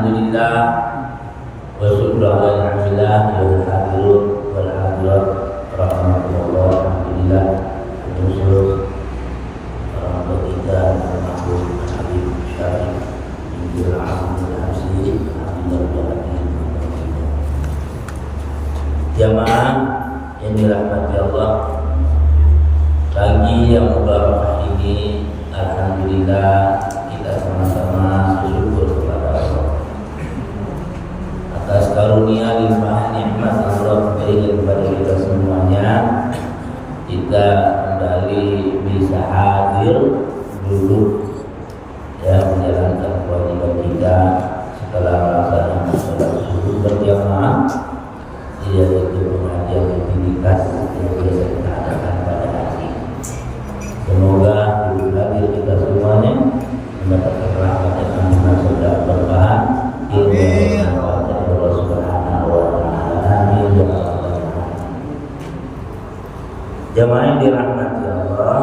Alhamdulillah wa syukru ala ni'matillah wal hadirun wal hadirat rahmatullah. Alhamdulillah khusus orang bertiga termasuk Habib Syarif Ibnu Abdul Aziz Alhamdulillah. Jamaah yang dirahmati Allah, pagi yang mubarak ini alhamdulillah kita sama-sama bersyukur kepada Allah atas karunia limpah nikmat Allah berikan kepada kita semuanya. Kita kembali bisa hadir dulu ya, menjalankan kewajiban kita setelah melaksanakan sholat subuh berjamaah. Dia itu pengajian rutinitas yang biasa kita adakan pada hari. Semoga hadir kita semuanya mendapatkan rahmat dan anugerah serta berkah ilmu yang bermanfaat dari Allah Subhanahu wa Ta'ala. Amin ya rabbal alamin. Jamaah yang dirahmati Allah,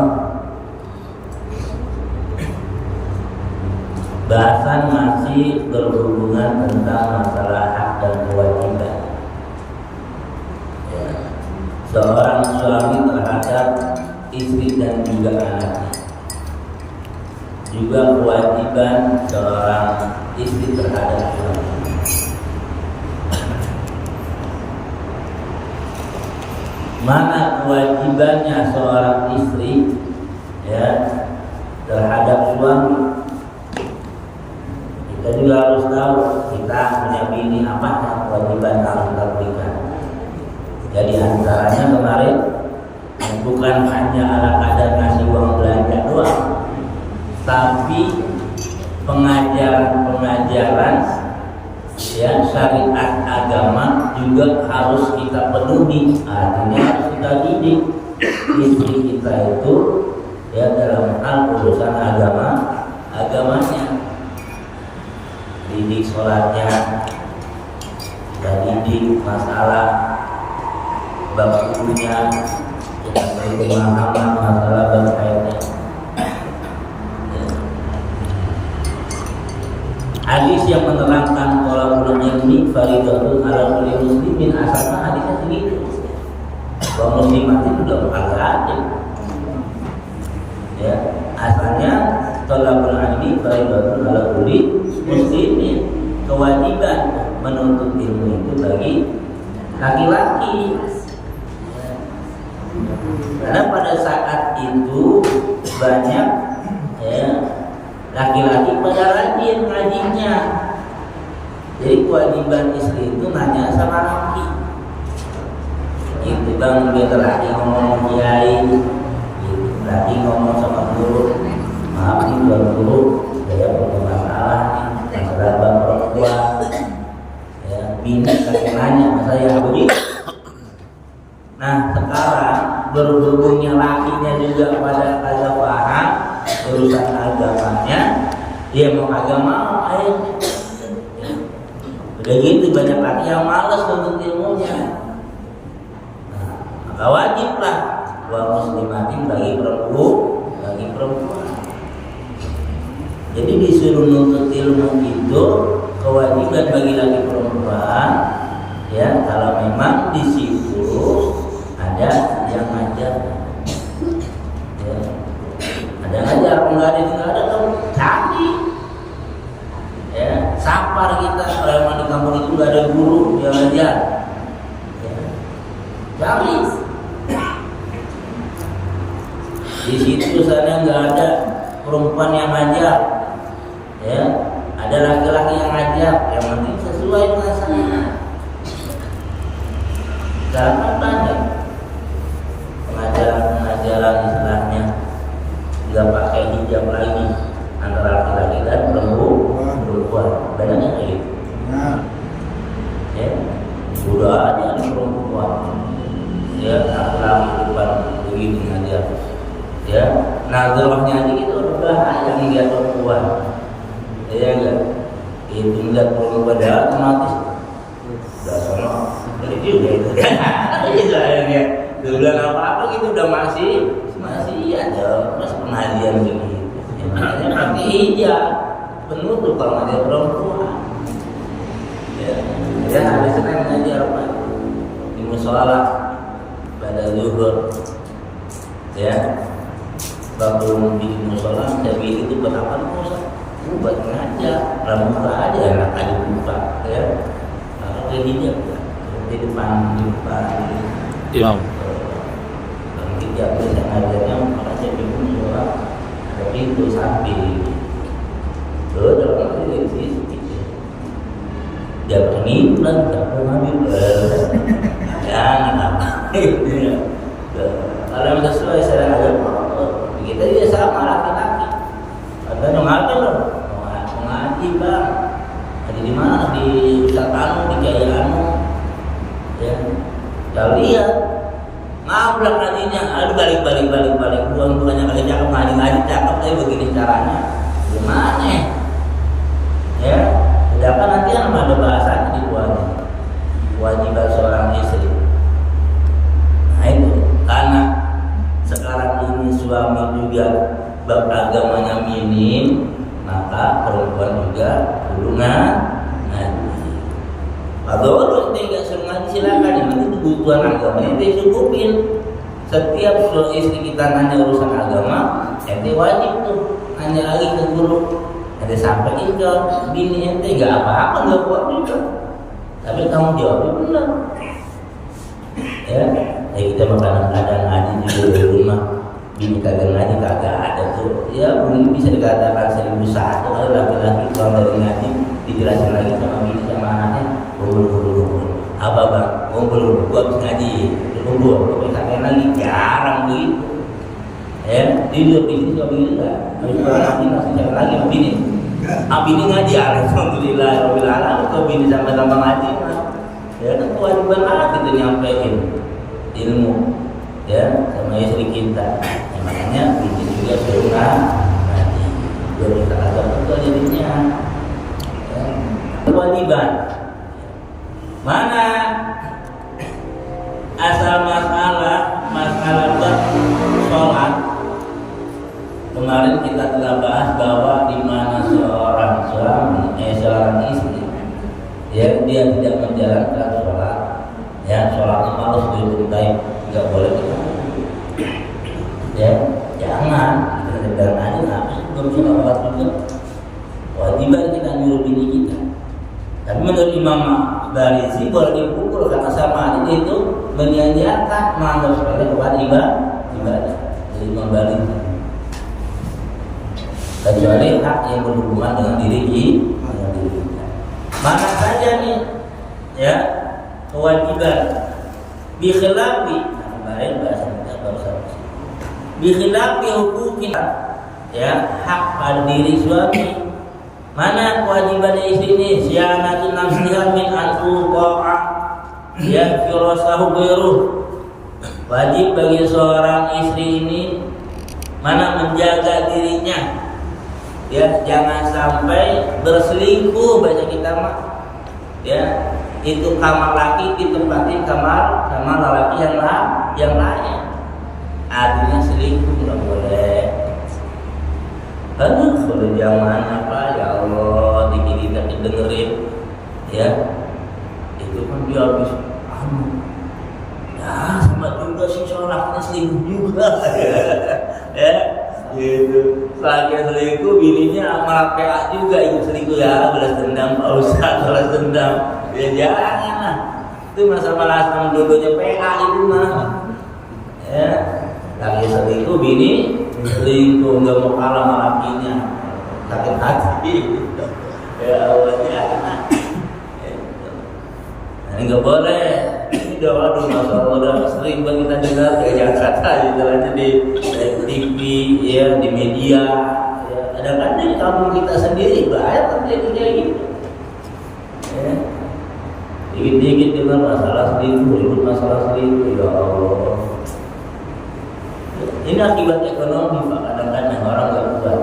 bahasan masih berhubungan tentang masalah hak dan kewajiban seorang suami terhadap istri dan juga anaknya, juga kewajiban seorang istri terhadap suami. Mana kewajibannya seorang istri ya terhadap suami? Kita juga harus tahu kita punya bini apa kewajiban harus kita berikan. Jadi antaranya kemarin bukan hanya ala kadar ngasih uang belanja doang, tapi pengajaran ya syariat agama juga harus kita penuhi. Artinya harus kita didik istri kita itu ya dalam hal urusan agamanya, didik sholatnya, kita didik masalah bab hukumnya, kita beri pemahaman masalah bab haidnya. Hadis yang menerangkan thalabul ilmi fardhatun 'ala kulli muslimin, asalnya hadisnya segitu. Bahwa muslimat itu sudah beragam. Ya, asalnya thalabul ilmi fardhatun 'ala kulli muslimin, kewajiban menuntut ilmu itu bagi laki-laki. Karena pada saat itu banyak ya laki-laki pada rajin ngajinya. Jadi kewajiban istri itu nanya sama laki. Itu bang dia lagi ngomong kiai, lagi ngomong sama guru. Maaf nih tuan guru, saya punya masalah nih, masalah bang perempuan. Ya bini lagi nanya masa ya begitu. Nah sekarang berhubungnya lakinya juga pada kagak paham urusan agamanya, dia mau agama ayo. Udah gitu banyak laki yang malas untuk ilmunya. Nah, maka wajiblah wa muslimatin bagi perempuan. Jadi disuruh nuntut ilmu itu kewajiban bagi laki perempuan ya, kalau memang di situ ada yang ngajar ya. Ada ngajar, enggak ada kamu cari ya, sapar kita. Kalau memang di kampung itu enggak ada guru yang ngajar ya, cari di situ sana enggak ada perempuan yang ngajar ya, ada laki-laki yang ngajar, yang penting sesuai dengan sana. Jangan banyak pengajaran istilahnya nggak pakai hijab lagi antara laki-laki dan perempuan. Bedanya kayak gitu. Ya, sudah ada perempuan. Ya, laki-laki depan begini aja. Ya, nazarahnya aja itu udah bahaya lihat perempuan. Ya enggak? Itu lihat perempuan dah otomatis. Udah sono. Jadi juga itu. Itu akhirnya. Bilang apa-apa gitu udah masih aja mas pengajian begitu. Makanya pakai hijab penutup kalau ada perempuan. Ya, ya hari Senin ngaji Arafah di musola pada zuhur. Ya, waktu di musola jadi itu buat apa Ustaz? Buat ngajar, pramuka aja enak aja buka, ya. Kalau kayak hijab ya, di depan Imam. Kalau hijab bisa ngajarnya makanya di musola ada pintu samping. Dalam dari sisi jangan nimbrung, jangan ngambil jangan apa kalau sesuai syariat agama kita dia sama laki-laki ada yang ngaji loh mau ngaji bang ada di mana di Ustaz Anu di Jaya Anu ya kita lihat ngablak ngajinya aduh balik bukannya kali cakep ngaji cakep tapi begini caranya gimana ya, sedangkan nanti ada bahasanya di kewajiban seorang istri. Nah itu karena sekarang ini suami juga bab agamanya minim, maka perempuan juga perlu ngaji. Kalau tidak suruh ngaji silakan, yang penting kebutuhan agamanya disukupin. Setiap istri kita nanya urusan agama, ente wajib tuh nanya lagi ke guru. Ada sampai itu bini ente nggak apa-apa nggak kuat juga, tapi kamu jawabnya benar. Ya kita kadang-kadang ngaji juga di rumah, bini kagak ngaji kagak ada tuh. Ya mungkin bisa dikatakan 1001 kalau laki-laki kalau dari ngaji dijelasin lagi sama bini sama anaknya, kumpul apa bang, kumpul gua habis ngaji, kumpul gua kagak lagi jarang begitu. Ya, tidur di sini juga begini lah. Habis nanti masih jalan lagi sama bini. Bini ngaji, alhamdulillah, rabbil alamin. Kalau bini sampai-sampai ngaji, ya kan kewajiban lah kita nyampein ilmu, ya sama istri kita. Ya, makanya bini juga suruh ngaji. Biar kita agak betul jadinya. Ya. Kewajiban. Mana asal masalah sholat? Kemarin kita telah bahas bahwa di mana seorang istri ya dia tidak menjalankan sholat, ya sholatnya malas dimintai nggak boleh ya jangan kita sedang aja nafsu belum sholat juga wajiban kita nyuruh bini kita. Tapi menurut Imam Barizi boleh dipukul kata sama itu menyanyiakan menganggap sebagai ibadah dari Imam Barizi. Kecuali hak yang berhubungan dengan diri kita. Mana saja nih ya kewajiban bikhilafi baik bahasa kita barusan bikhilafi hukum kita ya hak pada diri suami. Mana kewajiban istri ini syanatun nafsiha min al-uqa'a ya firasahu ghairuh. Wajib bagi seorang istri ini mana menjaga dirinya ya jangan sampai berselingkuh baca kita mah ya itu kamar laki ditempatin kamar sama lelaki yang lain artinya selingkuh nggak boleh. Aduh kalau zaman apa ya Allah dikit tapi dengerin ya itu kan dia habis ya sama juga sih sholatnya selingkuh juga ya gitu. Lagi selingkuh bininya malah PA juga ikut selingkuh ya balas dendam Pak Ustaz balas dendam ya jangan lah itu masalah sama dua-duanya PA itu mah ya lagi selingkuh bini selingkuh nggak mau kalah sama lakinya sakit hati ya Allah jangan ini nggak boleh ini doa masalah udah sering banget kita dengar kayak Jakarta jalannya di TV ya di media ya kadang-kadang di kampung kita sendiri banyak terjadi kayak gitu ya dikit-dikit dengar masalah selingkuh ribut masalah selingkuh ya Allah ini akibat ekonomi Pak kadang-kadang orang nggak kuat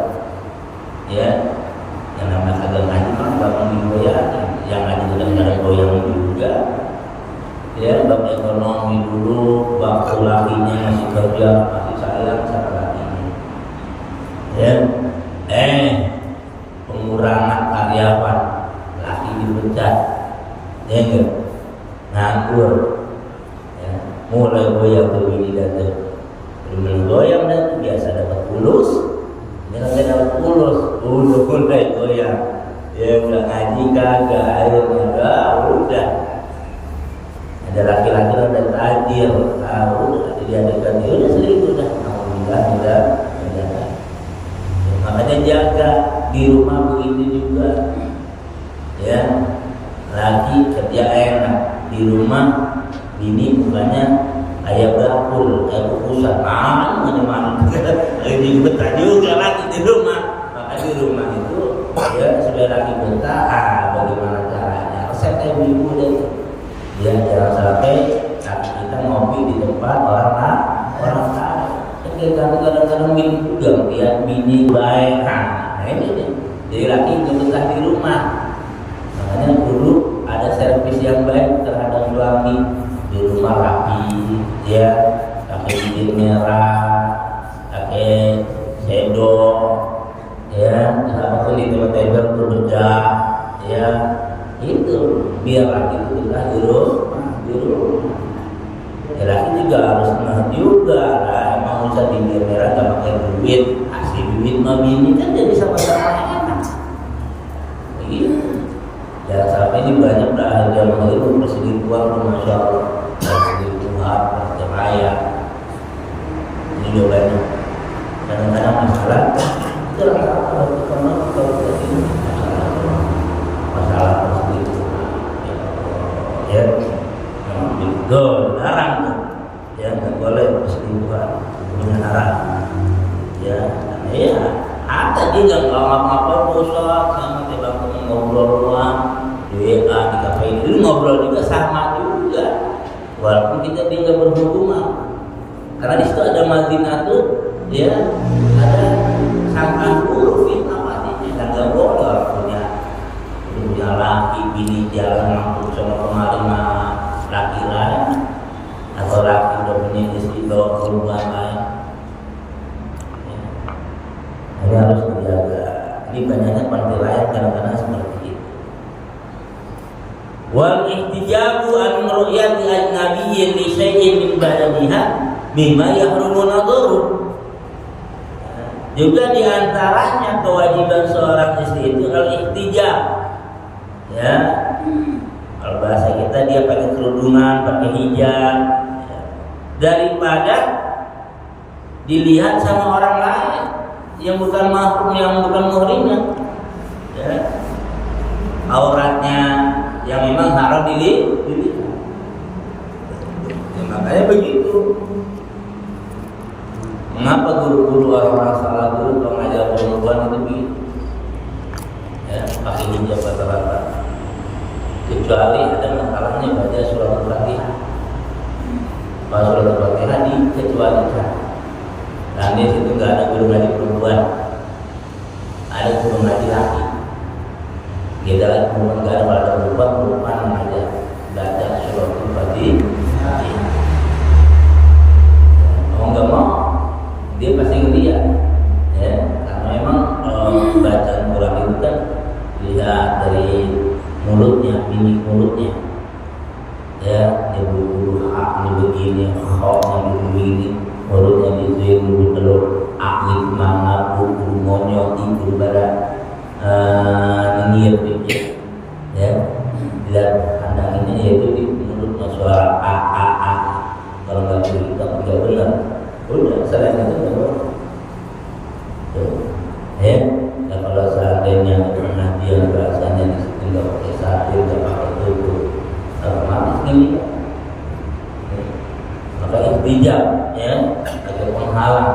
ya yang namanya kagak ngaji kan bakal digoyangin yang ngaji kadang-kadang goyang juga ya bab ekonomi dulu bab lakinya masih kerja masih sayang sama lakinya ya pengurangan karyawan laki dipecat ya enggak, nganggur, ya, mulai goyang tuh bini dan tuh, belum goyang dan biasa dapat pulus, jangan dapat pulus, udah mulai goyang, ya udah ngaji kagak, akhirnya udah, ada laki-laki udah tajir, udah diadakan dia udah selingkuh dah, alhamdulillah udah. Makanya jaga di rumah begitu juga, ya, lagi kerja enak di rumah, bini bukannya ayam dapur, ayam kukusan, mana lagi betah juga lagi di rumah. Maka di rumah itu, ya sudah lagi betah, bagaimana caranya? Resep ibu deh, ya jangan sampai kita ngopi di tempat orang lain. Kadang-kadang bini juga lihat bini baik, nah ini nih, jadi laki betah di rumah. Makanya dulu ada servis yang baik terhadap suami, di rumah rapi, ya, pakai bibir merah, pakai sendok, ya, apapun itu table berbeda, ya, itu biar laki itu betah di rumah. Ya laki juga harus ngeh juga lah, emang usah bibir merah gak pakai duit, kasih duit sama bini kan jadi sama-sama enak. Begitu. Jangan sampai ini banyak dah zaman itu perselingkuhan tuh, masya Allah, perselingkuhan, perceraian. Ini juga banyak. Kadang-kadang masalah itu rata-rata kalau ini masalah perselingkuhan. Ya. Larang tuh, ya nggak boleh perselingkuhan, punya larang, ya, ya, ada dia nggak ngapa-ngapa bosan, sama tiba ngobrol doang, di WA, di kafe ini ngobrol juga sama juga, walaupun kita tidak berhubungan, karena di situ ada Madinah tuh, ya, ada sangkaan buruk fitnah matinya, dan nggak boleh punya laki, bini jalan mampu sama kemarin laki lain atau laki udah punya istri bawa keluar lain, ini harus dijaga. Ini banyaknya penilaian kadang-kadang seperti itu. Wal ihtijabu an ru'yati ajnabiyyin li syai'in min badaniha mimma yahrumu nadharu. Juga diantaranya kewajiban seorang istri itu al-ihtijab, ya. Kalau bahasa kita dia pakai kerudungan, pakai hijab, ya, daripada dilihat sama orang lain yang bukan mahram, yang bukan muhrimnya, ya. Auratnya yang memang haram dilihat. Ya, makanya begitu. Mengapa guru-guru orang-orang salah dulu kalau ngajar perempuan itu begitu? Ya, pakai hijab rata-rata. Kecuali ada masalahnya baca surah Al-Fatihah. Pas surah Al-Fatihah dikecualikan. Dan di situ nggak ada guru ngaji perempuan, ada guru ngaji laki. Kita lagi perempuan nggak ada, pada perempuan aja baca surah Al-Fatihah. Mau nggak mau dia pasti ngeliat, ya, karena memang bacaan Quran itu kan lihat dari mulutnya, bini mulutnya, ya, dia bulu hak ini begini, khoknya begini, mulutnya begini, bulu telur, akli mana, bulu monyok, bulu badan, nengir pikir, ya, lihat pandangannya yaitu di mulutnya suara a, kalau nggak cerita nggak benar, udah selain itu nggak boleh, ya. Dan kalau seandainya pengajian bahasanya di situ nggak pakai satir, nggak pakai tutup, otomatis ini, maka ihtijab, ya, ada penghalang.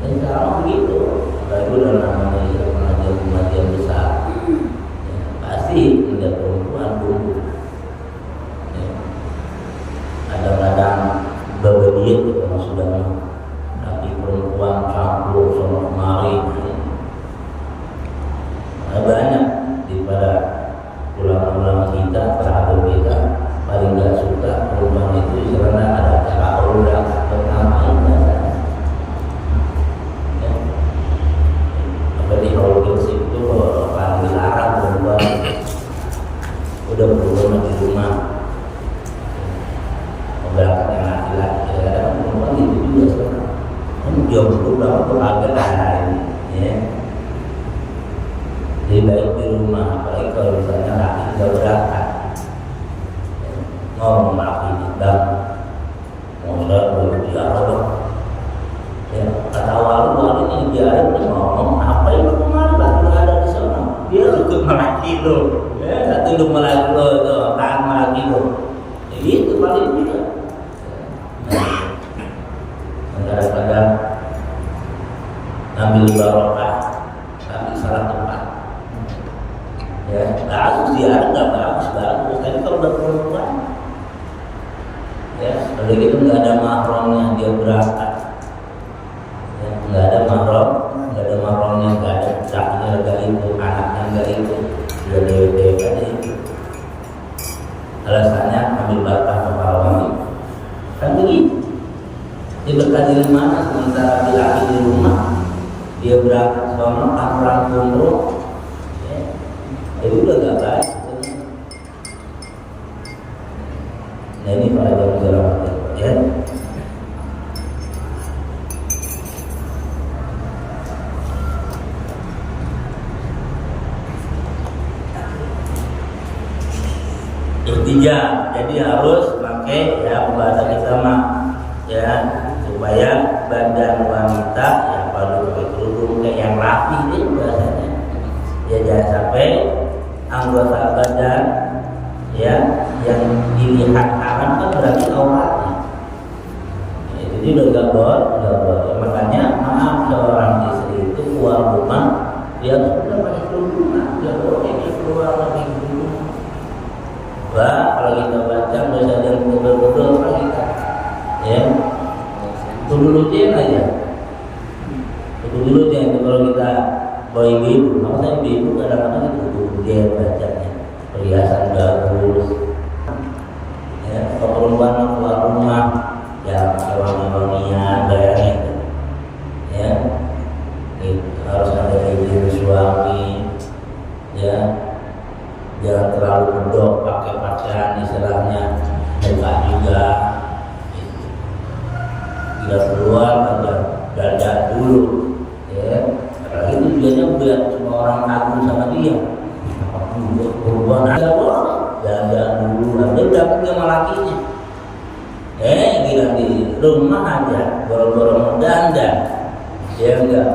Dan kalau begitu, kalau itu udah namanya pengajian besar, ya, pasti tidak perempuan dulu. Ya. Kadang-kadang berbeda kalau sudah laki perempuan campur sama kemari. lebih baik di rumah, apalagi kalau misalnya laki tidak berangkat ngomong laki ini bang mau sholat dulu biar dong ya, kata wali ini biar ngomong apa itu kemarin lagi ada di sana dia ikut melaki lo ya, satu untuk melaki lo itu tahan melaki lo ya, itu paling tidak. Kadang-kadang ngambil barokah tapi salah tempat ya, bagus dia nggak bagus tapi kalau udah perempuan ya, kalau gitu nggak ada mahramnya dia berangkat ya, nggak ada mahramnya nggak ada cakinya nggak itu, anaknya nggak itu, dia dewe aja itu alasannya ambil barokah kepala wangi kan begitu. Dia berkah di mana sementara laki di rumah dia berangkat sono orang umroh ya, itu udah gak baik. Nah ini para jamaah ya. Intinya jadi harus pakai ya bahasa kita mah ya, supaya badan wanita ya perlu pakai kerudung kayak yang rapi itu biasanya ya, jangan sampai anggota badan ya yang dilihat haram kan berarti auratnya ya, jadi udah gak boleh. Makanya maaf seorang istri itu keluar rumah dia sudah pakai kerudung, dia boleh keluar pakai kerudung. Wah, kalau kita baca bahasa yang betul-betul apa kita ya turutin aja kalau kita bawa ibu, maksudnya ibu kadang-kadang itu dia bacanya perhiasan bagus ya, perempuan keluar rumah ya wangi-wangian bayarnya itu ya, itu harus ada izin suami ya, jangan terlalu medok pakai pakaian istilahnya muka juga tidak keluar aja dandan dulu ya, apalagi tujuannya biar semua orang kagum sama dia berubah ada boleh dandan dulu ada udah sama lakinya gila di rumah aja boro-boro dandan ya enggak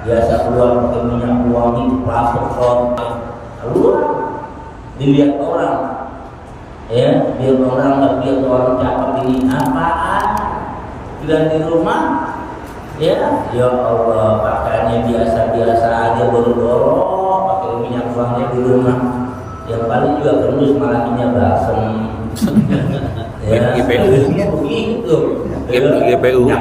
biasa keluar pakai minyak wangi plastik keluar dilihat orang ya, biar orang nggak lihat orang cakep ini apaan dan di rumah ya Allah pakaiannya biasa-biasa aja boro-boro pakai minyak wangi di rumah yang paling juga kendus malakinya balsem ya begitu GPU ya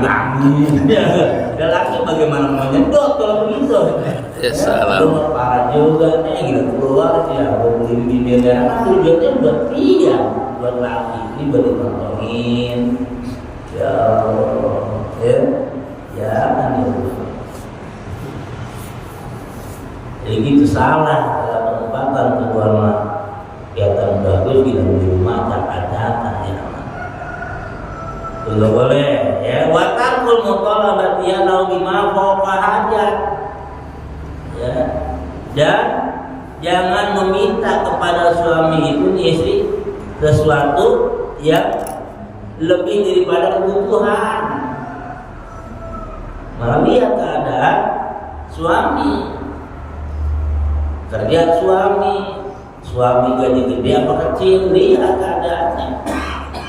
ada lagi bagaimana menyedot kalau begitu ya salah parah juga nih gitu keluar ya beli bibirnya kan tujuannya buat dia buat laki ini buat ditontonin ya Allah ya kan itu jadi gitu salah dalam penempatan keluar mah kelihatan bagus tidak di rumah cacat-cacat ya tidak boleh ya watakul mutalabati ya lau bima fawqa hajat ya, dan jangan meminta kepada suami itu istri sesuatu yang lebih daripada kebutuhan. Malah lihat keadaan suami, kerja suami gaji gede apa kecil, lihat keadaannya.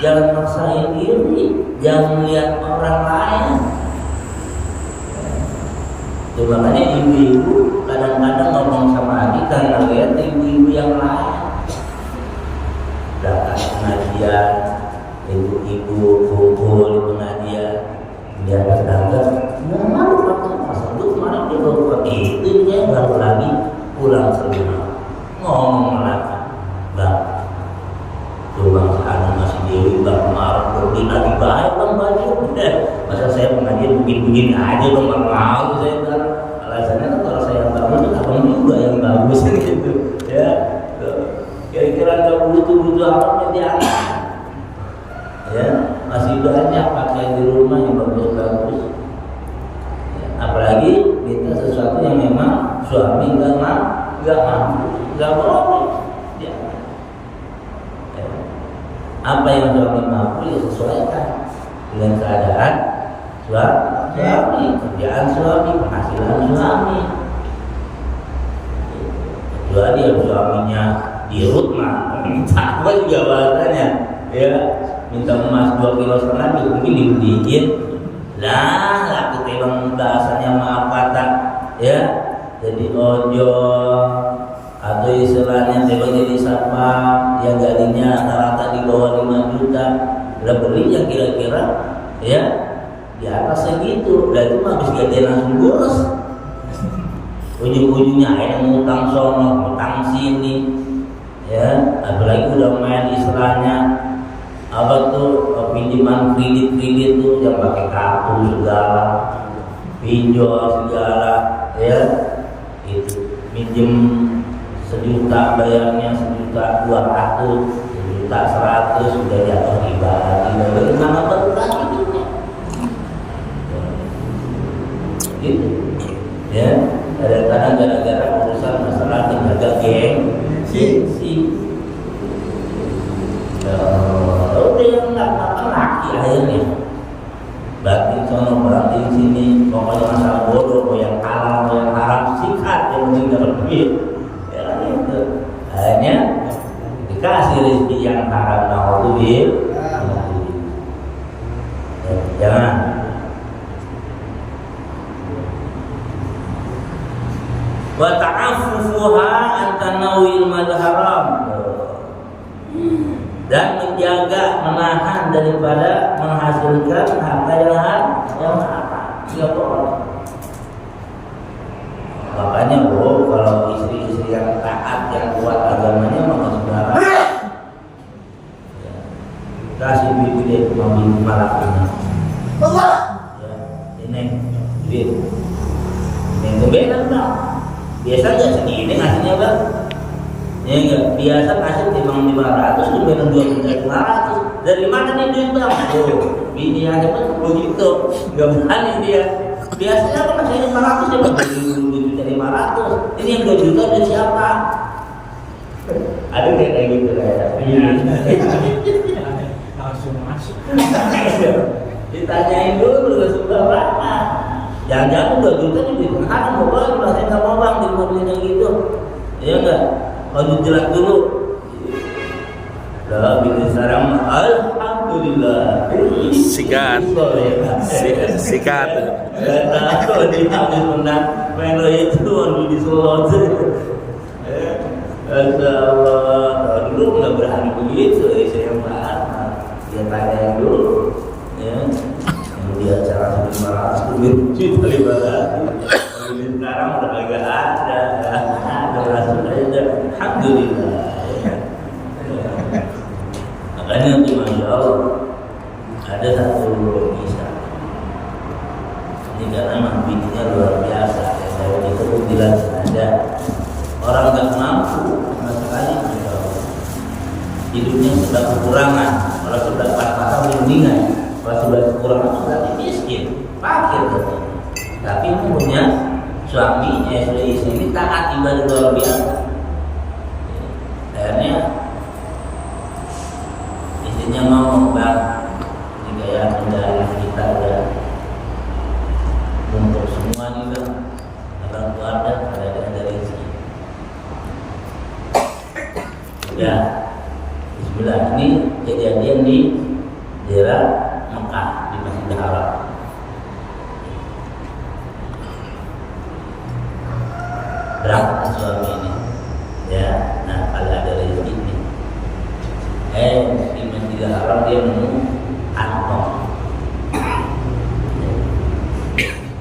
Jangan maksain diri, jangan melihat orang lain. Itu makanya ibu-ibu kadang-kadang ngomong sama adik karena lihat ibu-ibu yang lain datang pengajian, ibu-ibu kumpul di pengajian, dia tetangga nggak malu pakai masa itu kemarin dia baru pakai itu dia baru lagi pulang ke rumah ngomong lagi bang tuh bang sekarang masih dewi bang marah berarti lagi baik bang baju masa saya pengajian begini-begini aja bang nggak mau saya bilang alasannya kan kalau saya yang bagus itu abang juga yang bagus gitu ya kira-kira nggak butuh apa dia ya masih banyak pakaian di rumah yang bagus-bagus ya, apalagi kita sesuatu yang memang suami nggak nggak mampu, nggak boleh. Ya. Apa yang suami mampu ya sesuaikan dengan keadaan suami, kerjaan suami, penghasilan suami. Kecuali yang suaminya dirut mah, minta apa juga bahasanya, ya minta emas 2,5 kilo mungkin dibeliin. Lah, aku tebang bahasanya maaf kata, ya jadi ojol atau istilahnya tebang jadi siapa yang gajinya rata-rata di bawah 5 juta, udah beli yang kira-kira ya di atas segitu, dan itu mah habis gajian langsung boros. Ujung-ujungnya yang ngutang sono, ngutang sini, ya apalagi udah main istilahnya apa tuh pinjaman kredit tuh yang pakai kartu segala, pinjol segala, ya itu minjem 1 juta bayarnya 1,2 juta, 1,100 sudah jatuh riba lagi, mana berkah hidupnya, gitu, ya. Kadang-kadang gara-gara urusan masalah menjaga gengsi. Udah yang nggak laki akhirnya. Berarti sono berarti di sini pokoknya masalah bodoh, mau yang halal, mau yang haram, sikat yang penting dapat duit. Ya kan itu. Akhirnya dikasih rezeki yang haram, naudzubillah. Jangan. Wa ta'affufuha an tanawil madharam, dan menjaga, menahan daripada menghasilkan harta yang haram. Tidak boleh. Makanya kalau istri-istri yang taat, yang kuat agamanya, maka saudara ya, kasih duit dia cuma malakinya. Ya, ini duit. Ini kebenaran enggak? Biasa nggak segini ngasihnya bang? Ya enggak, biasa ngasih timbang 500 tuh benar 2.500. Dari mana nih duit bang? Oh, bini aja kan begitu, nggak berani dia. Biasanya kan ngasih 500 dia bang 2.500. Ini yang 2 juta dari siapa? Ada kayak gitu kayak. Langsung masuk. Ditanyain dulu sudah berapa? Jangan-jangan 2 juta nih duit kan mau bang, saya nggak mau bang di mobilnya gitu. Ya enggak? Kalau jelas dulu. Lah bila sekarang alhamdulillah. Sikat. Sikat. Kalau di habis menang melo itu di Solo. Allah, dulu nggak berani begitu, saya maaf. Dia tanyain dulu, ya. Dia cara 500 juta sekarang udah agak ada langsung aja, alhamdulillah. Makanya nanti masya Allah ada satu kisah ini karena mampinya luar biasa. Saya itu bilang ada orang nggak mampu sama sekali, hidupnya sudah kekurangan. Kalau sudah pas-pasan mendingan, kalau sudah kekurangan sudah miskin, fakir katanya. Tapi punya suami, istri ini taat ibadah luar biasa. Akhirnya istrinya mau bang, ini kayak kendali kita udah untuk semua nih bang, orang keluarga ada rezeki. Ya, bismillah. Ini kejadian di daerah Mekah di Masjidil Haram. Berangkat suami ini, ya. Nah, kalau ada rezeki ini, di Masjidil Haram dia nemu kantong.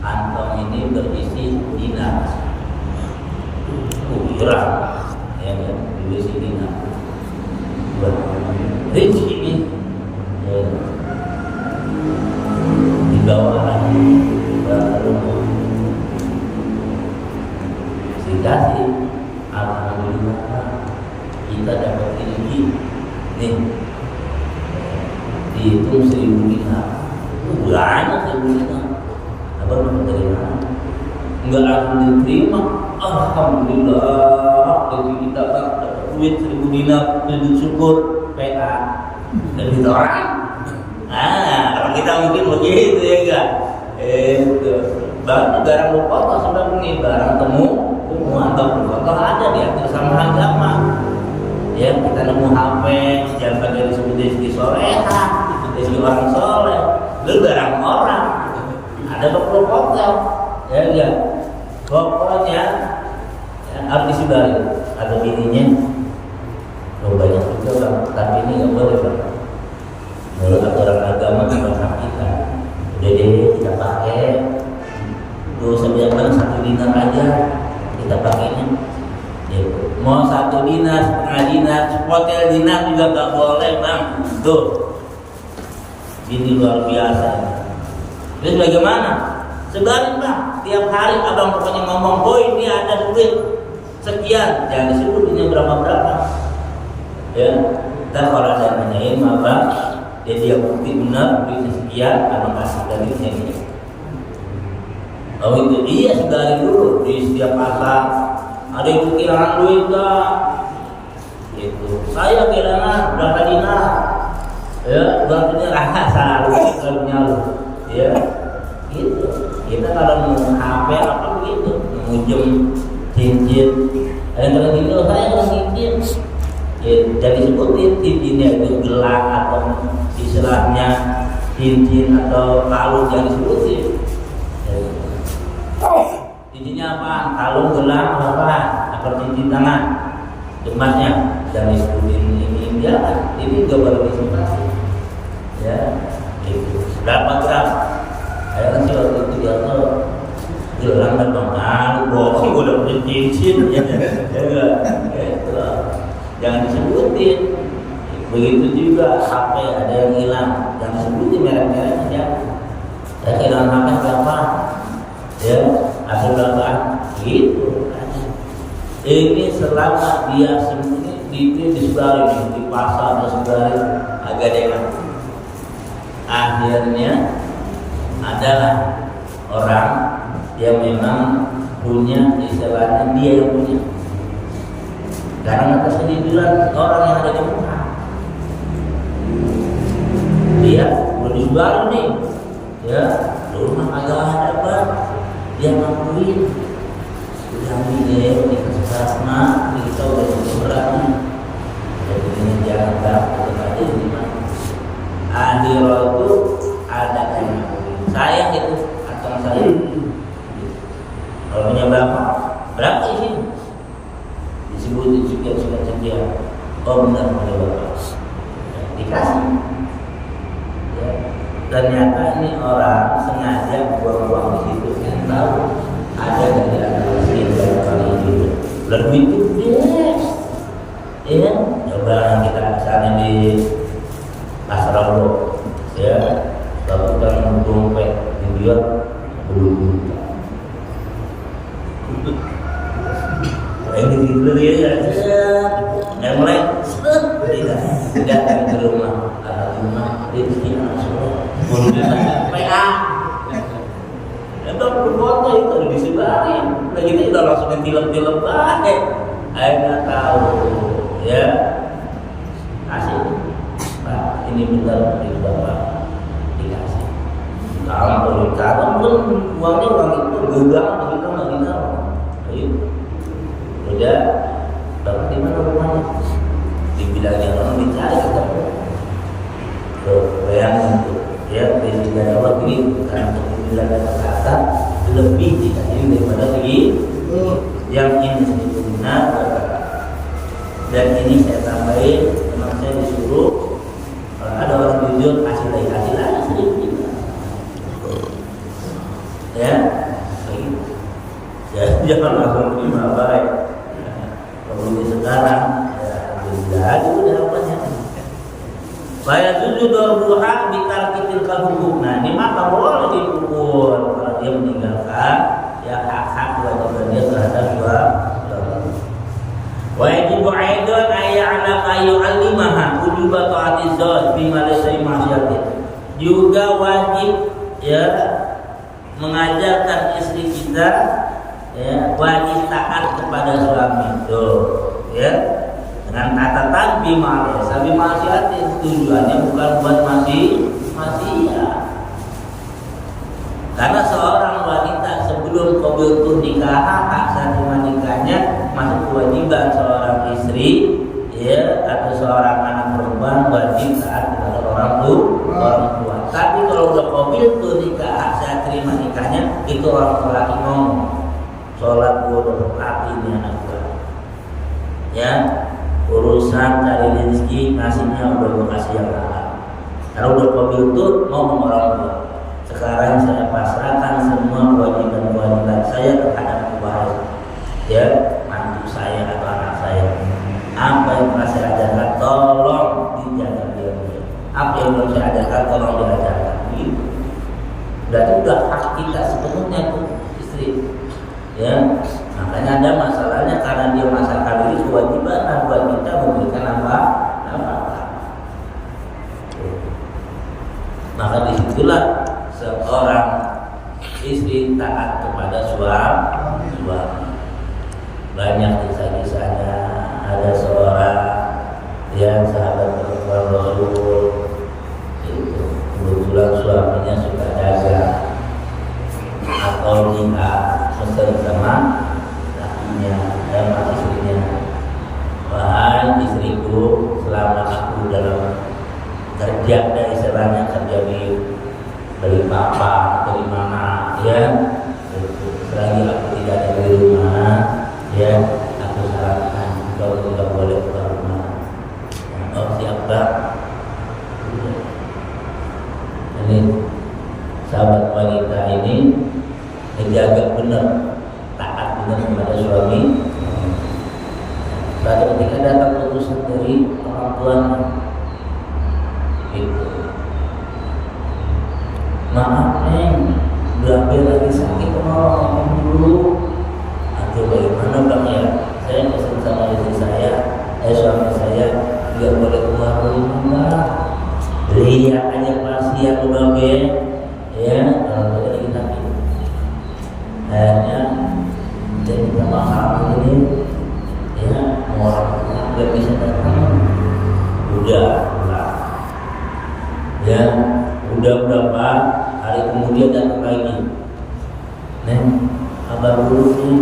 Kantong ini berisi dinar, ukuran, ya kan, berisi dinar. Rezeki ini, ya, dibawa ke rumah. Dikasih, alhamdulillah kita dapat rezeki nih, dihitung 1.000 dinar, banyak 1.000 dinar. Apa dapat dari mana? Enggak langsung diterima, alhamdulillah duit 1000 dinar sujud syukur PA lebih orang. Nah, kalau kita mungkin begitu ya enggak. Barang lu kotor sudah nih, barang temu atau kotor ada diatur sama agama. Ya, kita nemu HP jangan pakai disebut dari soleha, dari orang soleh, lu barang orang. Ada protokol, ya enggak. Pokoknya ya, harus disudari. Ada bininya, lo banyak juga bang, tapi ini nggak boleh bang. Menurut aturan agama kita, udah deh kita pakai. Tuh sebenarnya 1 dinar aja kita pakainya. Mau 1 dinar, setengah dinar, hotel dinar juga gak boleh bang. Tuh, ini luar biasa. Terus bagaimana? Sebarin bang, tiap hari abang pokoknya ngomong, oh ini ada duit sekian, jangan disebut ini berapa. Ya, dan kalau ada nanyain abang, dia bukti benar duitnya sekian, abang kasih dari ini. Oh itu dia sedari dulu di setiap pasar ada yang kehilangan duit gak? Itu saya kehilangan berapa dinar? Ya berarti salah punya lu. Ya itu kita kalau mau HP apa begitu mengujem cincin ada yang terus itu saya terus cincin. Ya jadi sebutin cincinnya itu gelang atau istilahnya cincin atau kalung yang disebutin. Cincinnya apa? Kalung, gelang, apa? Atau cincin tangan? Emasnya dan disebutin ini dia ini juga baru disimpan. Ya, itu berapa gram? Saya kan sih waktu itu dia tuh gelang dan bang, bohong gue udah punya cincin, ya enggak? Itu jangan disebutin. Begitu juga HP ada yang hilang, jangan disebutin merek-mereknya. Saya kehilangan HP berapa? Ya, ada berapa? Gitu. Ini selama dia sembunyi di sebelah di pasar di sebelah agak dengan akhirnya adalah orang yang memang punya istilahnya dia yang punya. Karena kesedihan orang yang ada di rumah, dia berjual nih, ya rumah agak ada apa? Dia ngakuin yang dia dikasih sama kita udah berani jadi ini jangan takut aja di mana akhirat itu ada yang ngakuin saya itu atau saya kalau punya berapa ini disebut sekian oh benar punya berapa dikasih ya. Ternyata ini orang sengaja buang-buang di situ yang tahu ada dari anak-anak kali ini lebih itu deh ya coba kita misalnya di pasar Rabu ya lakukan dompet dijual belum ini dulu ya yang mulai tidak ke rumah rezeki PA itu foto itu disebarin lagi itu udah langsung film-film banget akhirnya tahu ya kasih Pak ini benar dari Bapak dikasih kalau pun uangnya uang itu gegang begitu lagi tahu udah Bapak di mana rumahnya dibilangnya orang dicari kita bayangin itu ya tidak ada waktu karena bila kata lebih tidak ini daripada lagi yang ini sedikit benar dan ini saya tambahin memang saya disuruh kalau ada orang jujur kasih lagi sedikit ya ya jangan langsung terima baik kalau ini sekarang ya alhamdulillah itu udah apanya Bayar jujur doa bitar kitil hukum. Nah ini maka boleh dipukul kalau dia meninggalkan ya hak-hak kewajiban dia terhadap dua. Wajib aidan ayya'lam ayyu'allimaha ujuba ta'ati zawj bima laysa ma'siyatin. Juga wajib ya mengajarkan istri kita ya wajib taat kepada suami. Tuh ya. Dengan tujuannya bukan buat masih ya. Karena seorang wanita sebelum qabil nikah, hak sah nikahnya masuk kewajiban seorang istri, ya, atau seorang anak perempuan wajib taat kepada orang tua. Tapi kalau udah qabil nikah, hak sah terima nikahnya, itu orang tua laki ngomong, sholat gua udah berarti ini anak gua, ya, urusan cari rezeki ngasihnya udah gua kasih yang halal. Kalau udah qabil ngomong orang tua, sekarang saya pasrahkan semua kewajiban saya terhadap keluarga, ya, mantu saya atau anak saya. Apa yang pernah saya ajarkan tolong dijaga dia. Apa yang belum saya ajarkan tolong diajarkan. Gitu. Berarti udah hak kita sepenuhnya tuh istri, ya. Makanya ada masalahnya karena dia masakan diri, kewajiban buat kita memberikan apa? Maka disitulah seorang istri taat kepada suami. Banyak kisah-kisahnya. Ada seorang yang sahabat Rasul, itu kebetulan suaminya suka dagang atau nikah mesra sama lakinya dan istrinya. Wahai istriku, selama aku dalam kerja, dan istilahnya kerja di beli papa atau di mana, ya, selagi aku tidak ada di rumah, ya, aku sarankan kalau tidak boleh keluar rumah. Oh, siapa? Ini sahabat wanita ini menjaga benar, taat benar kepada suami. Lalu ketika datang utusan dari orang tuanya, itu, maaf neng, berabe lagi sakit, tolong dulu. Atau bagaimana bang ya? Saya pesan sama istri saya, suami saya tidak boleh keluar rumah. Lihat aja pasien berabe, ya, kalau tidak kita akhirnya jadi sama hal ini, ya, orang nggak bisa datang. Udah, ya, udah berapa hari kemudian datang lagi, neng, kabar dulu nih,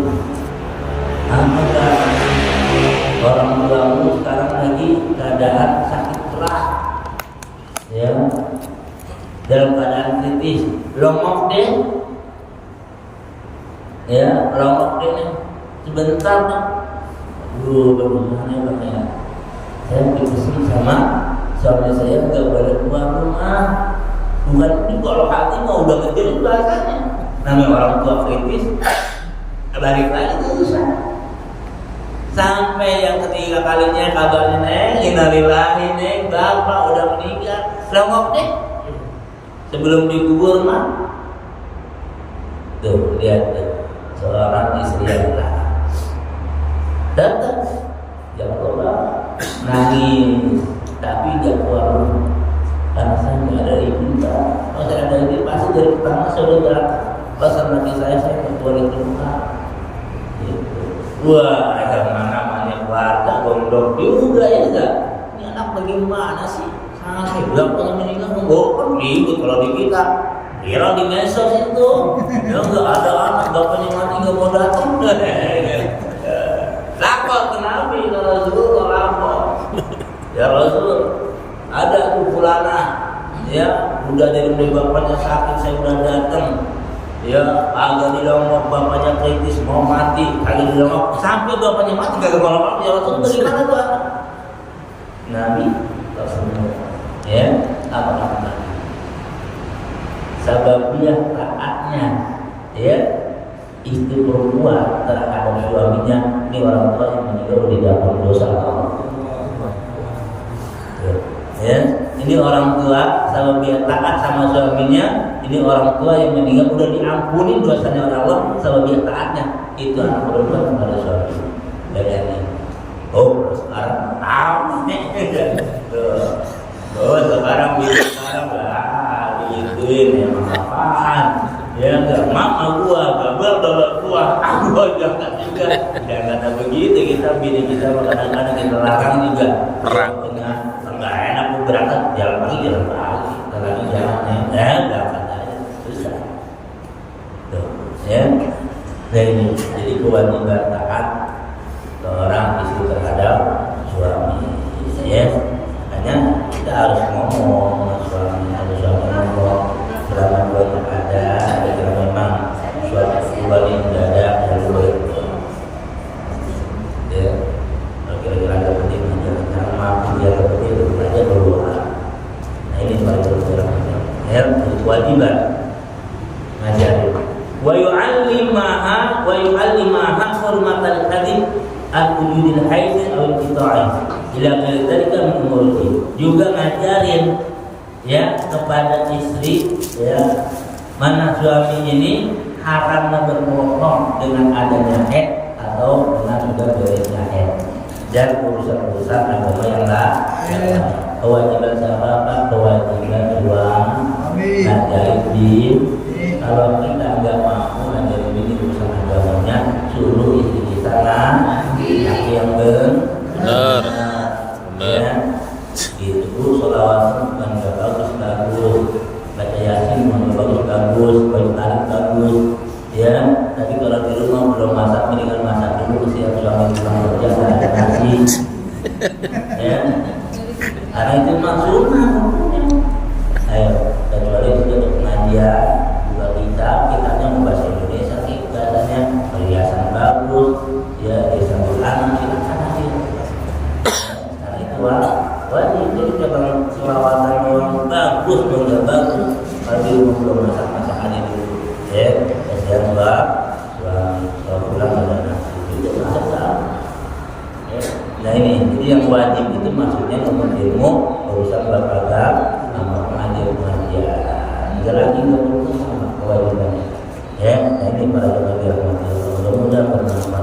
apakah orang tuamu sekarang lagi keadaan sakit keras, ya, dalam keadaan kritis, longok deh, ya, longok deh nih, sebentar nih, bagaimana bang ya, saya dikasih sama suami saya nggak boleh keluar rumah. Bukan ini kalau hati mau udah kecil rasanya. Namanya orang tua kritis, balik lagi urusan. Sampai yang ketiga kalinya kabarnya neng, innalillahi neng, bapak udah meninggal. Longok deh. Sebelum dikubur mah. Tuh lihat tuh, seorang istri yang datang, ya Allah, nangis. Tapi dia keluar rumah karena saya nggak ada ibu. Kalau saya ada ibu pasti dari pertama saya udah berangkat. Pasal lagi saya keluar dari rumah. Gitu. Wah, ada mana-mana keluarga gondok juga ya enggak? Ini anak bagaimana sih? Saya bilang kalau meninggal membawa ribut kalau di kita. Viral di medsos itu. Ya nggak ada anak bapaknya mati nggak mau datang. Lapor ke Nabi kalau Rasul lapor. Ya Rasul, ada kumpulannya, ya, udah dari bapaknya sakit, saya udah datang, ya, agak di Lombok bapaknya kritis mau mati, agak di Lombok sampai bapaknya mati gak apa-apa. Ya Rasul, bagaimana tuh anak? Nabi Rasul, ya, apa namanya? Sababiyah taatnya, ya, istri perempuan terhadap suaminya, ini orang tua yang meninggal di dalam dosa Allah. Ya, ini orang tua sama biar taat sama suaminya, ini orang tua yang meninggal udah diampuni dosanya oleh Allah sama biar taatnya, itu anak perempuan kepada suami. Jadi, oh sekarang tahu nih, oh sekarang lah, digituin emang apaan? Ya enggak, mama gua, bapak gua, aku jangan juga, jangan begitu kita bini kita kadang-kadang kita larang juga. Perang. Enggak enak berangkat jalan pagi kalau lagi jalannya berangkat aja susah tuh ya. Nah ini jadi kewajiban taat seorang istri terhadap suami ya. Hanya kita harus ngomong suami ngomong selama buat ada jika memang suatu wali mendadak dan boleh ya. Kalau kira-kira ada penting menjalankan mampu dia seperti itu aja berdoa. Nah ini paling berdoa ya, kewajiban ngajarin wa yu'allimaha hurmatal hadith al-wujudil haid atau qita'i ila dzalika min umurihi. Juga ngajarin ya kepada istri ya mana suami ini haramnya berbohong dengan adanya haid atau dengan juga beresnya haid dan urusan-urusan agama yang lain. Kewajiban siapa? Kewajiban suami ngajarin din. Kalau kita nggak mampu ngajarin din urusan agamanya, suruh istri kita laki yang benar. Ya, itu sholawat bukan nggak bagus, baca yasin bukan bagus, baju tarik bagus, ya. Tapi kalau di rumah belum masak, mendingan masak dulu kesiap suami pulang kerja ada nasi, ya. Karena itu maksudnya, ayo kecuali itu untuk pengajian juga kitanya mau bahasa Indonesia, katanya perhiasan bagus, ya sambil anak silakan aja. Wajib jadi kalau selawatan orang bagus nggak bagus kalau di rumah belum masakannya dulu ya kasihan mbak kalau pulang ada nasi itu masak ya. Nah ini jadi yang wajib itu maksudnya untuk ilmu urusan beragam sama pengajian tidak lagi nggak perlu sama kewajibannya ya. Nah ini para jemaah mudah-mudahan bermanfaat.